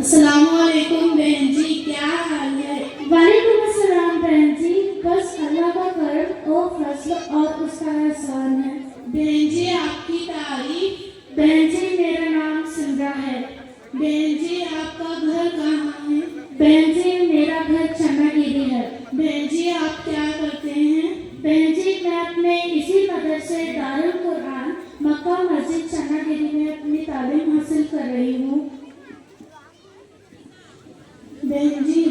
अस्सलाम वालेकुम बहन जी, क्या हाल है? वालेकुम अस्सलाम बहन जी, बस अल्लाह का करम और फजल और उसका एहसान है। बहन जी आपकी तारीफ। बहन जी मेरा नाम सिमरा है। बहन जी आपका घर कहाँ है? बहन जी मेरा घर चन्नागिरी है। बहन जी आप क्या करते हैं? बहन जी मैं अपने इसी मदरसे दारुल कुरान मक्का मस्जिद चन्नागिरी में अपनी तालीम हासिल कर रही हूँ। बहन जी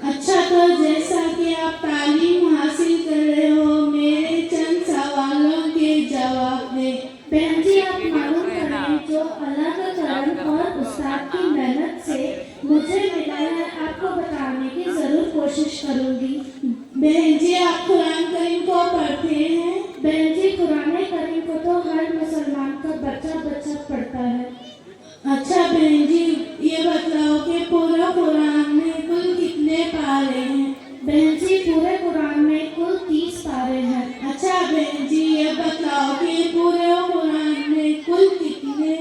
अच्छा, तो जैसा कि आप तालीम हासिल कर रहे हो, मेरे चंद सवालों के जवाब दें। बहन जी आप मालूम करें, जो अल्लाह का करम और उस्ताद की मेहनत से मुझे मिला है, आपको बताने की जरूर कोशिश करूंगी। बहन जी आप कुरान करीम को पढ़ते हैं? बहन जी कुरान करीम को तो हर मुसलमान का बच्चा पढ़ता है। अच्छा बहन जी ये बताओ कि पूरा कुरान में कुल कितने पारे हैं? बहन जी पूरे कुरान में कुल 30 पारे हैं। अच्छा बहन जी ये बताओ कि पूरे कुरान में कुल कितने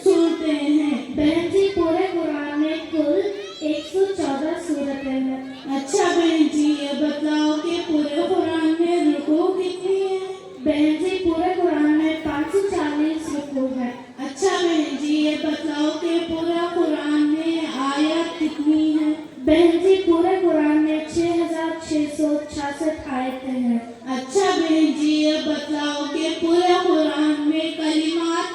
सूरतें हैं? बहन जी पूरे कुरान में कुल 114 सूरतें हैं। अच्छा बहन जी ये बताओ कि पूरे कुरान में रुकू कितनी है? बहन जी पूरे कुरान में 540 रुकू है। अच्छा बहन जी ये बताओ कि पूरा कुरान में आयत कितनी है? बहन जी पूरे कुरान में 6666 आयतें हैं। अच्छा बहन जी ये बताओ कि पूरे कुरान में कलिमात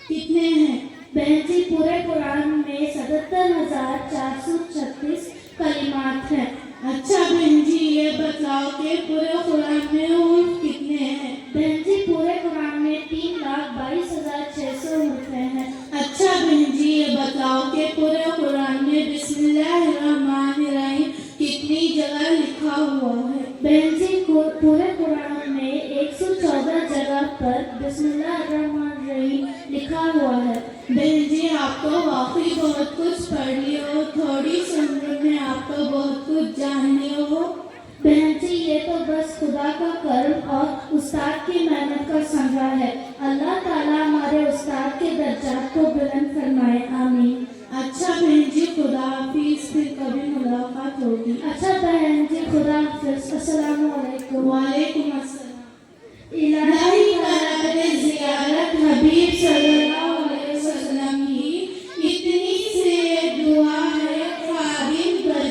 कितने हैं? बहन जी पूरे कुरान में 77,436 कलिमात हैं। अच्छा बहन जी ये बताओ कि पूरे कुरान में हर्फ कितने हैं? बहन जी पूरे कुरान में 3,22,600 हर्फ हैं। अच्छा बहन जी ये बताओ कि पूरे कुरान में बिस्मिल्लाहिर्रहमानिर्रहीम कितनी जगह लिखा हुआ है? बहन जी पूरे कुरान में 114 जगह पर बिस्मिल्लाहिर्रहमानिर्रहीम लिखा हुआ है। बहन जी आप तो वाकई बहुत कुछ पढ़ लिए हो, थोड़ी सी उम्र में आप तो बहुत कुछ जानने हो। बहन जी ये तो बस खुदा का करम और उस्ताद की मेहनत का समरा है। अल्लाह ताला हमारे उस्ताद के दर्जात को बुलंद फरमाए, आमीन। अच्छा बहन जी खुदा हाफिज, फिर कभी मुलाकात होगी। अच्छा बहन जी खुदा हाफिज, अस्सलाम वालेकुम। वालेकुम अस्सलाम। इलाही